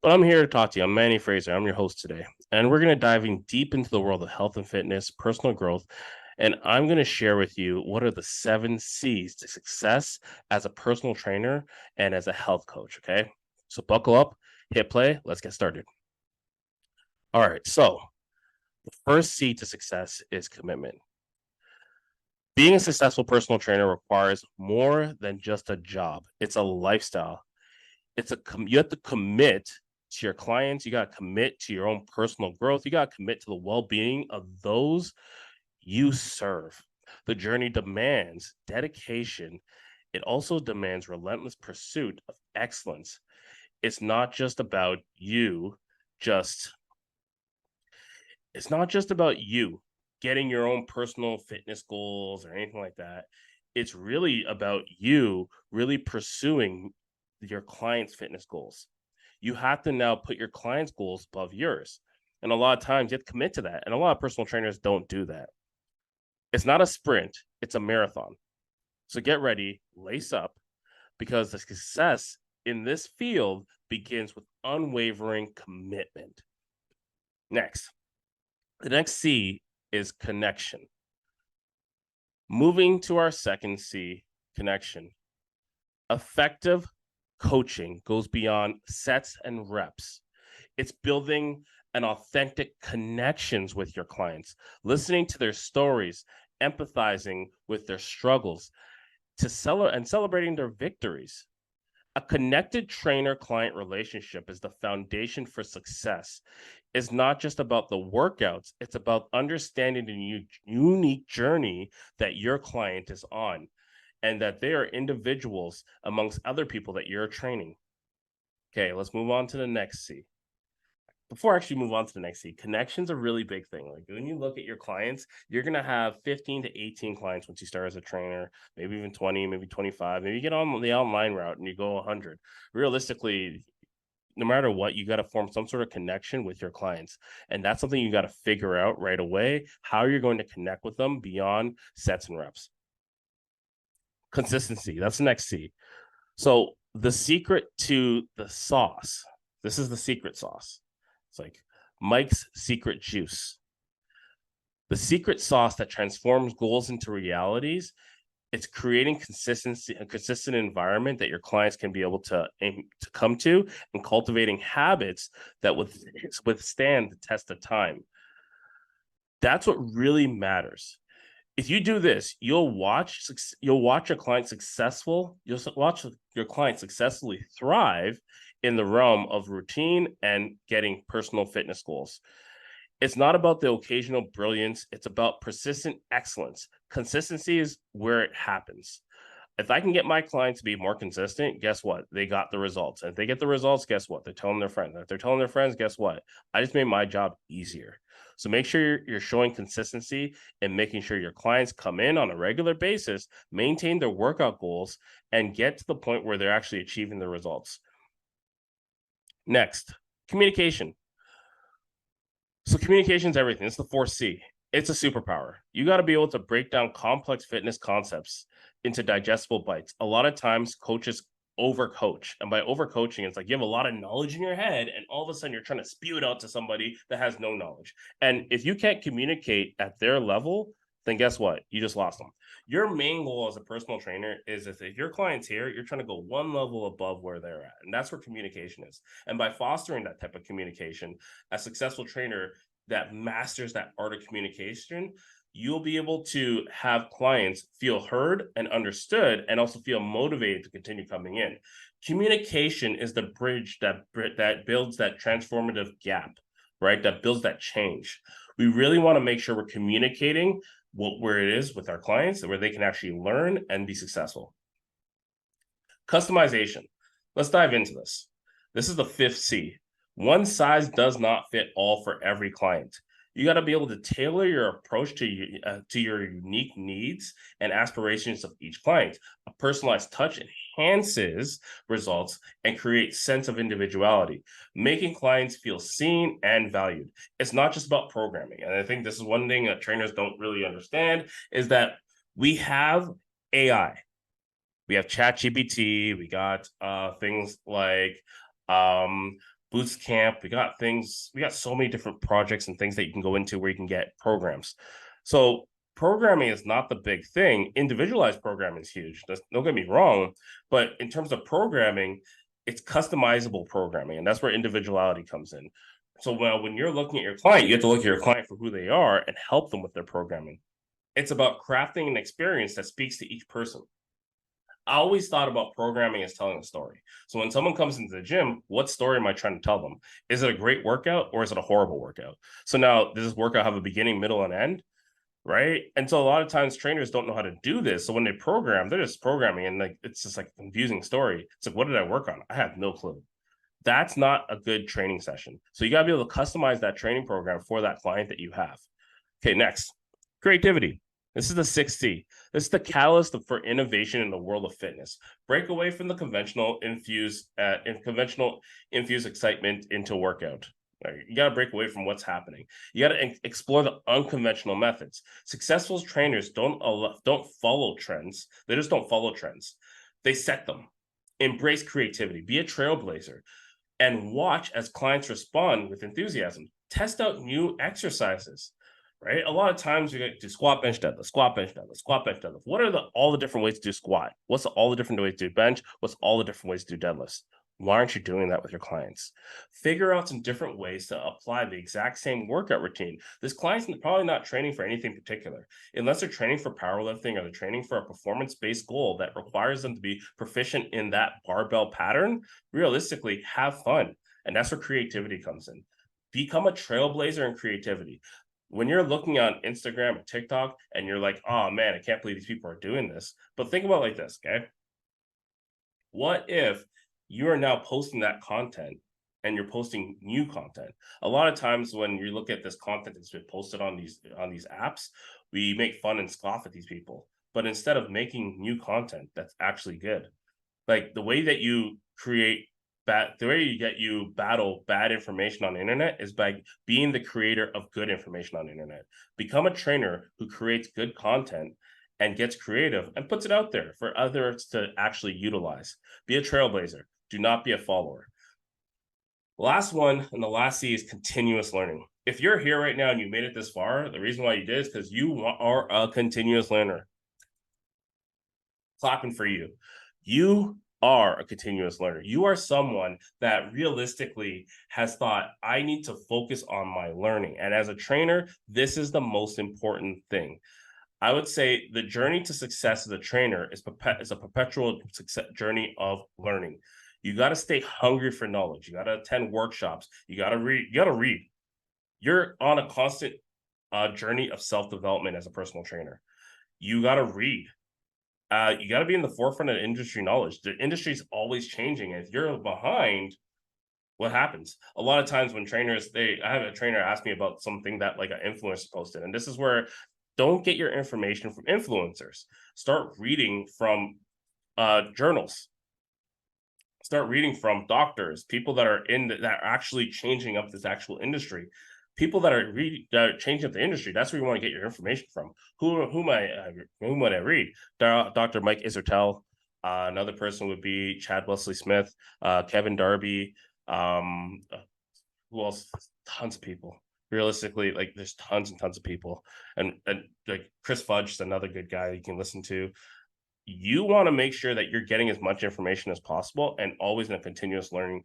But I'm here to talk to you. I'm Manny Fraser. I'm your host today. And we're going to dive in deep into the world of health and fitness, personal growth. And I'm going to share with you what are the 7 C's to success as a personal trainer and as a health coach. Okay. So buckle up, hit play. Let's get started. All right. So the first C to success is commitment. Being a successful personal trainer requires more than just a job, it's a lifestyle. You have to commit to your clients. You got to commit to your own personal growth. You got to commit to the well-being of those you serve. The journey demands dedication. It also demands relentless pursuit of excellence. It's not just about you, just it's not just about you getting your own personal fitness goals or anything like that. It's really about you really pursuing your client's fitness goals. You have to now put your client's goals above yours. And a lot of times you have to commit to that. And a lot of personal trainers don't do that. It's not a sprint, it's a marathon. So get ready, lace up, because the success in this field begins with unwavering commitment. Next, the next C is connection. Moving to our second C, connection. Effective coaching goes beyond sets and reps. It's building an authentic connections with your clients, listening to their stories, empathizing with their struggles, celebrating their victories. A connected trainer client relationship is the foundation for success. It's not just about the workouts, it's about understanding the unique journey that your client is on and that they are individuals amongst other people that you're training. Okay, let's move on to the next C. Before I actually move on to the next C, connection's a really big thing. Like when you look at your clients, you're gonna have 15 to 18 clients once you start as a trainer, maybe even 20, maybe 25. Maybe you get on the online route and you go 100. Realistically, no matter what, you got to form some sort of connection with your clients. And that's something you got to figure out right away how you're going to connect with them beyond sets and reps. Consistency, that's the next C. So the secret to the sauce, this is the secret sauce. It's like Mike's secret juice. The secret sauce that transforms goals into realities. It's creating consistency, a consistent environment that your clients can be able to come to, and cultivating habits that withstand the test of time. That's what really matters. If you do this, you'll watch your client successful. You'll watch your client successfully thrive in the realm of routine and getting personal fitness goals. It's not about the occasional brilliance. It's about persistent excellence. Consistency is where it happens. If I can get my clients to be more consistent, guess what? They got the results. And if they get the results, guess what? They're telling their friends. If they're telling their friends, guess what? I just made my job easier. So make sure you're showing consistency and making sure your clients come in on a regular basis, maintain their workout goals, and get to the point where they're actually achieving the results. Next, communication. So communication is everything. It's the 4C. It's a superpower. You got to be able to break down complex fitness concepts into digestible bites. A lot of times coaches overcoach. And by overcoaching, it's like you have a lot of knowledge in your head, and all of a sudden you're trying to spew it out to somebody that has no knowledge. And if you can't communicate at their level, then guess what? You just lost them. Your main goal as a personal trainer is if your client's here, you're trying to go one level above where they're at. And that's where communication is. And by fostering that type of communication, a successful trainer that masters that art of communication, you'll be able to have clients feel heard and understood and also feel motivated to continue coming in. Communication is the bridge that builds that transformative gap, right? That builds that change. We really want to make sure we're communicating where it is with our clients, where they can actually learn and be successful. Customization. Let's dive into this. This is the 5th C. One size does not fit all for every client. You got to be able to tailor your approach to your unique needs and aspirations of each client. A personalized touch enhances results and creates sense of individuality, making clients feel seen and valued. It's not just about programming. And I think this is one thing that trainers don't really understand is that we have AI. We have ChatGPT. We got things like um, boots camp. We got things. We got so many different projects and things that you can go into where you can get programs. So programming is not the big thing. Individualized programming is huge. Don't get me wrong, but in terms of programming, it's customizable programming, and that's where individuality comes in. So when you're looking at your client, you have to look at your client for who they are and help them with their programming. It's about crafting an experience that speaks to each person. I always thought about programming as telling a story. So when someone comes into the gym, what story am I trying to tell them? Is it a great workout or is it a horrible workout? So now does this workout have a beginning, middle, and end? Right. And so a lot of times trainers don't know how to do this. So when they program, they're just programming and like it's just like a confusing story. It's like, what did I work on? I have no clue. That's not a good training session. So you got to be able to customize that training program for that client that you have. Okay, next, creativity. This is the 6C. This is the catalyst for innovation in the world of fitness. Break away from the conventional infuse excitement into workout. Right? You got to break away from what's happening. You got to explore the unconventional methods. Successful trainers don't follow trends. They just don't follow trends. They set them. Embrace creativity. Be a trailblazer and watch as clients respond with enthusiasm. Test out new exercises, right? A lot of times you get to squat, bench, deadlift, squat, bench, deadlift, squat, bench, deadlift. What are all the different ways to do squat? What's all the different ways to do bench? What's all the different ways to do deadlifts? Why aren't you doing that with your clients? Figure out some different ways to apply the exact same workout routine. This client's probably not training for anything particular. Unless they're training for powerlifting or they're training for a performance-based goal that requires them to be proficient in that barbell pattern, realistically, have fun. And that's where creativity comes in. Become a trailblazer in creativity. When you're looking on Instagram and TikTok and you're like, oh man, I can't believe these people are doing this. But think about it like this, okay? What if you are now posting that content and you're posting new content? A lot of times when you look at this content that's been posted on these apps, we make fun and scoff at these people. But instead of making new content that's actually good, like the way that you create the way you battle bad information on the internet is by being the creator of good information on the internet. Become a trainer who creates good content and gets creative and puts it out there for others to actually utilize. Be a trailblazer. Do not be a follower. Last one and the last C is continuous learning. If you're here right now and you made it this far, the reason why you did is because you are a continuous learner. Clapping for you. You are a continuous learner. You are someone that realistically has thought, I need to focus on my learning. And as a trainer, this is the most important thing. I would say the journey to success as a trainer is a perpetual success journey of learning. You got to stay hungry for knowledge. You got to attend workshops. You got to read. You got to read. You're on a constant journey of self-development as a personal trainer. You got to read. You got to be in the forefront of industry knowledge. The industry is always changing. And if you're behind, what happens? A lot of times when I have a trainer ask me about something that like an influencer posted, and this is where don't get your information from influencers. Start reading from journals. Start reading from doctors, people that are that are actually changing up this actual industry. People that are changing up the industry. That's where you want to get your information from. Who might I read? Dr. Mike Isertel. Another person would be Chad Wesley Smith, Kevin Darby. Who else? Tons of people. Realistically, like there's tons and tons of people, and like Chris Fudge is another good guy you can listen to. You want to make sure that you're getting as much information as possible and always in a continuous learning.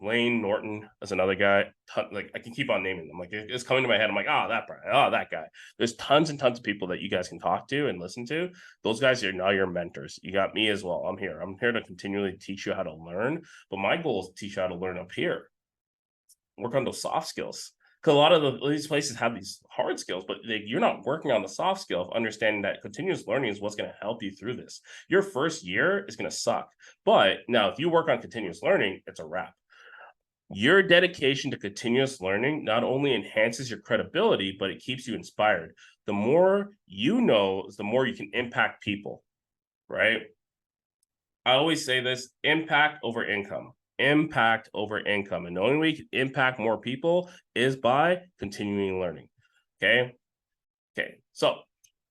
Lane Norton is another guy. Like I can keep on naming them. Like it's coming to my head. I'm like, oh, that Brian, oh, that guy. There's tons and tons of people that you guys can talk to and listen to. Those guys are now your mentors. You got me as well. I'm here. I'm here to continually teach you how to learn. But my goal is to teach you how to learn up here. Work on those soft skills. Because a lot of these places have these hard skills, but you're not working on the soft skill of understanding that continuous learning is what's going to help you through this. Your first year is going to suck. But now, if you work on continuous learning, it's a wrap. Your dedication to continuous learning not only enhances your credibility, but it keeps you inspired. The more you know, the more you can impact people, right? I always say this: impact over income. Impact over income. And the only way you can impact more people is by continuing learning. Okay. Okay. So,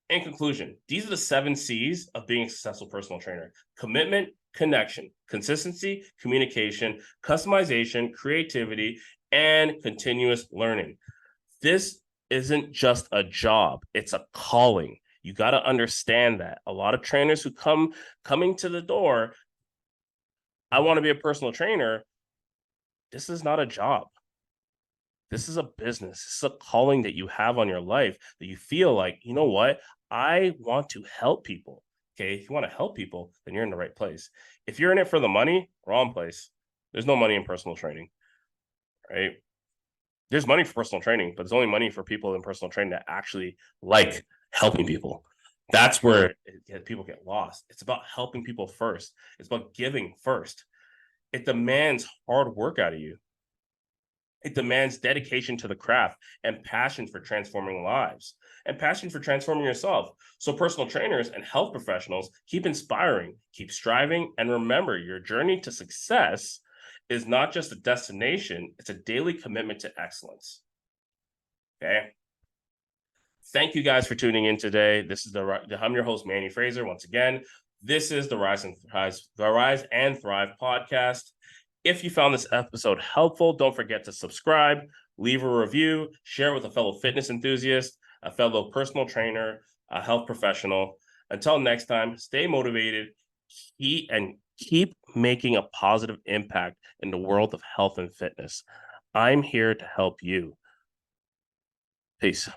in conclusion, these are the 7 C's of being a successful personal trainer: commitment, connection, consistency, communication, customization, creativity, and continuous learning. This isn't just a job, it's a calling. You got to understand that. A lot of trainers who coming to the door, I want to be a personal trainer. This is not a job. This is a business. This is a calling that you have on your life that you feel like, you know what? I want to help people. Okay. If you want to help people, then you're in the right place. If you're in it for the money, wrong place. There's no money in personal training, right? There's money for personal training, but there's only money for people in personal training that actually like helping people. That's where people get lost. It's about helping people first. It's about giving first. It demands hard work out of you. It demands dedication to the craft and passion for transforming lives and passion for transforming yourself. So, personal trainers and health professionals, keep inspiring, keep striving, and remember your journey to success is not just a destination, it's a daily commitment to excellence. Okay. Thank you guys for tuning in today. This is I'm your host, Manny Fraser. Once again, this is the Rise and Thrive podcast. If you found this episode helpful, don't forget to subscribe, leave a review, share with a fellow fitness enthusiast, a fellow personal trainer, a health professional. Until next time, stay motivated, keep making a positive impact in the world of health and fitness. I'm here to help you. Peace.